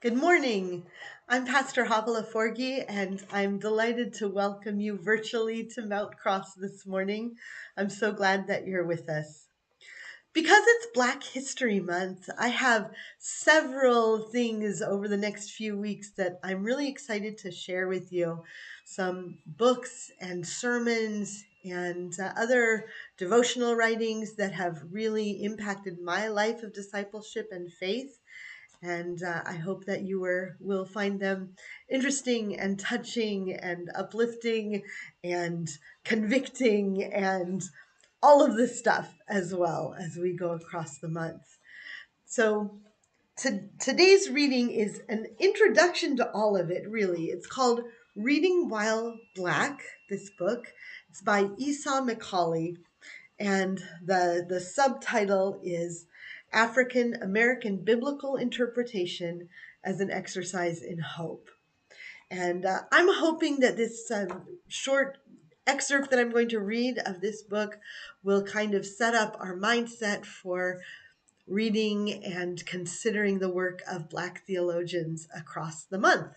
Good morning. I'm Pastor Chavaleh, and I'm delighted to welcome you virtually to Mount Cross this morning. I'm so glad that you're with us. Because it's Black History Month, I have several things over the next few weeks that I'm really excited to share with you. Some books and sermons and other devotional writings that have really impacted my life of discipleship and faith. And I hope that will find them interesting and touching and uplifting and convicting and all of this stuff as well as we go across the month. So today's reading is an introduction to all of it, really. It's called Reading While Black, this book. It's by Esau McCauley, and the subtitle is African American Biblical Interpretation as an Exercise in Hope. And I'm hoping that this short excerpt that I'm going to read of this book will kind of set up our mindset for reading and considering the work of Black theologians across the month.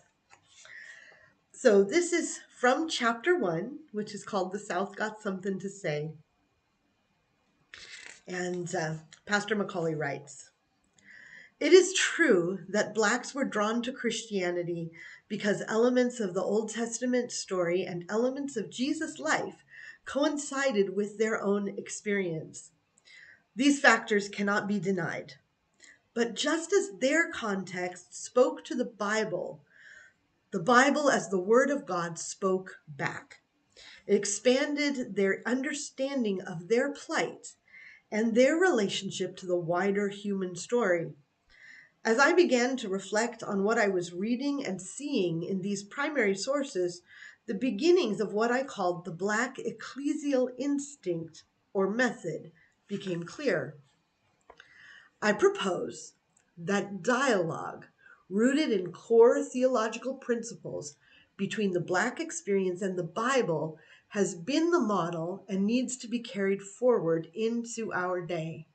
So this is from chapter 1, which is called The South Got Something to Say. And Pastor McCauley writes, "It is true that Blacks were drawn to Christianity because elements of the Old Testament story and elements of Jesus' life coincided with their own experience. These factors cannot be denied. But just as their context spoke to the Bible as the Word of God spoke back. It expanded their understanding of their plight and their relationship to the wider human story. As I began to reflect on what I was reading and seeing in these primary sources, the beginnings of what I called the Black ecclesial instinct or method became clear. I propose that dialogue rooted in core theological principles between the Black experience and the Bible has been the model and needs to be carried forward into our day.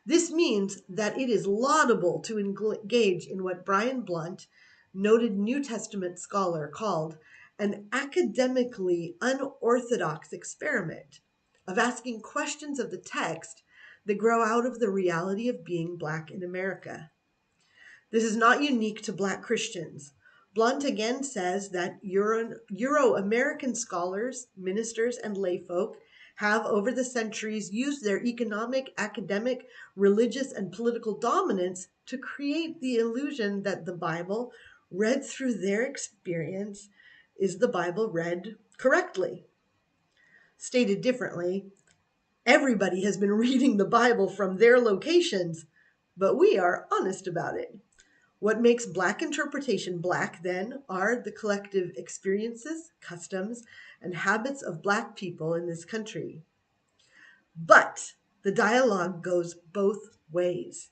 This means that it is laudable to engage in what Brian Blunt, noted New Testament scholar, called an academically unorthodox experiment of asking questions of the text that grow out of the reality of being Black in America. This is not unique to Black Christians. Blunt again says that Euro-American scholars, ministers, and layfolk have over the centuries used their economic, academic, religious, and political dominance to create the illusion that the Bible, read through their experience, is the Bible read correctly. Stated differently, everybody has been reading the Bible from their locations, but we are honest about it. What makes Black interpretation Black, then, are the collective experiences, customs, and habits of Black people in this country. But the dialogue goes both ways.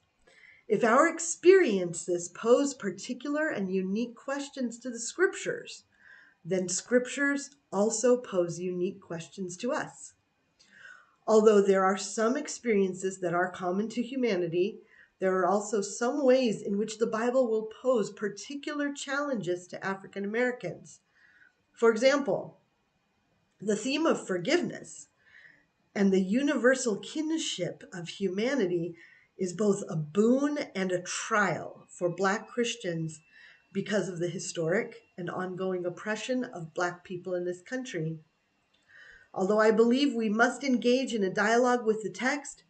If our experiences pose particular and unique questions to the Scriptures, then Scriptures also pose unique questions to us. Although there are some experiences that are common to humanity, there are also some ways in which the Bible will pose particular challenges to African Americans. For example, the theme of forgiveness and the universal kinship of humanity is both a boon and a trial for Black Christians because of the historic and ongoing oppression of Black people in this country. Although I believe we must engage in a dialogue with the text,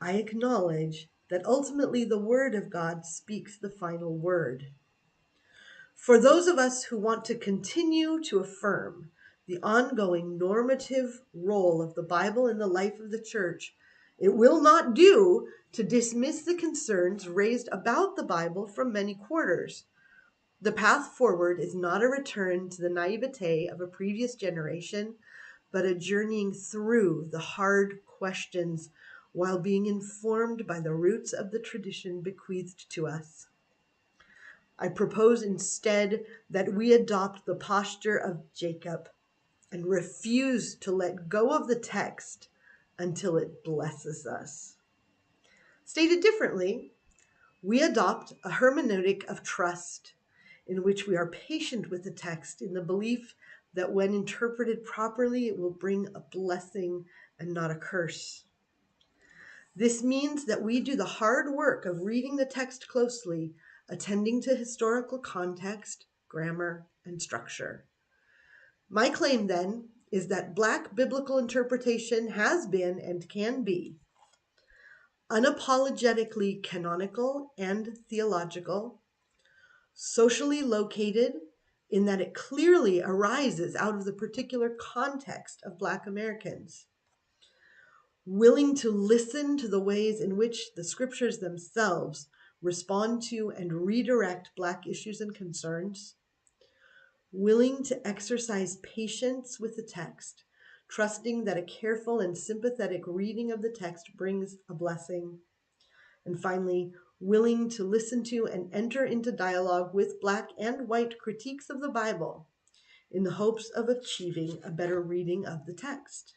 I acknowledge that ultimately the Word of God speaks the final word. For those of us who want to continue to affirm the ongoing normative role of the Bible in the life of the church, it will not do to dismiss the concerns raised about the Bible from many quarters. The path forward is not a return to the naivete of a previous generation, but a journeying through the hard questions while being informed by the roots of the tradition bequeathed to us. I propose instead that we adopt the posture of Jacob and refuse to let go of the text until it blesses us. Stated differently, We adopt a hermeneutic of trust in which we are patient with the text in the belief that when interpreted properly, it will bring a blessing and not a curse. This means that we do the hard work of reading the text closely, attending to historical context, grammar, and structure. My claim then is that Black biblical interpretation has been and can be unapologetically canonical and theological, socially located in that it clearly arises out of the particular context of Black Americans, willing to listen to the ways in which the scriptures themselves respond to and redirect Black issues and concerns, willing to exercise patience with the text, trusting that a careful and sympathetic reading of the text brings a blessing, and finally, willing to listen to and enter into dialogue with Black and white critiques of the Bible in the hopes of achieving a better reading of the text.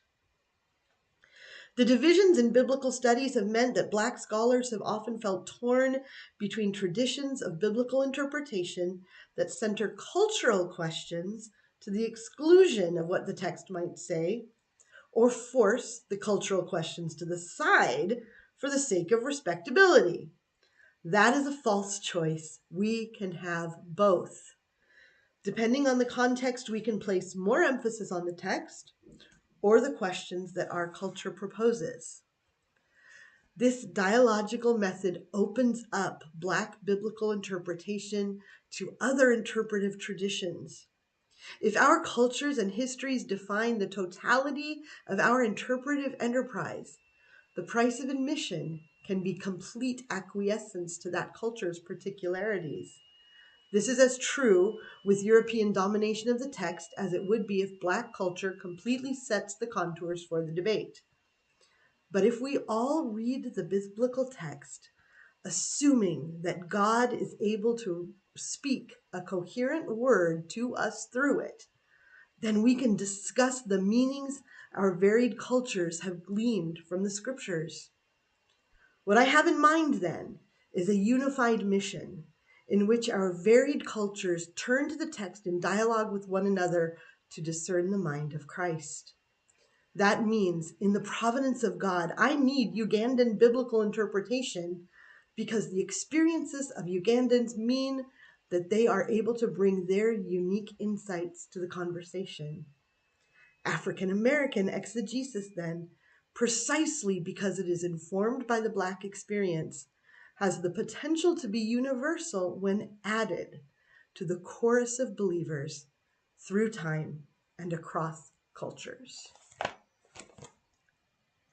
The divisions in biblical studies have meant that Black scholars have often felt torn between traditions of biblical interpretation that center cultural questions to the exclusion of what the text might say, or force the cultural questions to the side for the sake of respectability. That is a false choice. We can have both. Depending on the context, we can place more emphasis on the text or the questions that our culture proposes. This dialogical method opens up Black biblical interpretation to other interpretive traditions. If our cultures and histories define the totality of our interpretive enterprise, the price of admission can be complete acquiescence to that culture's particularities. This is as true with European domination of the text as it would be if Black culture completely sets the contours for the debate. But if we all read the biblical text, assuming that God is able to speak a coherent word to us through it, then we can discuss the meanings our varied cultures have gleaned from the scriptures. What I have in mind then is a unified mission in which our varied cultures turn to the text in dialogue with one another to discern the mind of Christ. That means, in the providence of God, I need Ugandan biblical interpretation because the experiences of Ugandans mean that they are able to bring their unique insights to the conversation. African American exegesis, then, precisely because it is informed by the Black experience, has the potential to be universal when added to the chorus of believers through time and across cultures.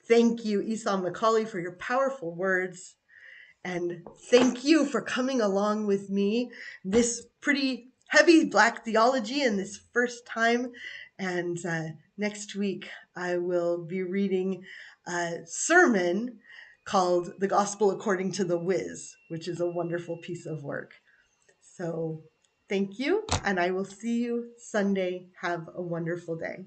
Thank you, Esau Macaulay, for your powerful words. And thank you for coming along with me this pretty heavy Black theology in this first time. And next week, I will be reading a sermon called The Gospel According to the Wiz, which is a wonderful piece of work. So thank you, and I will see you Sunday. Have a wonderful day.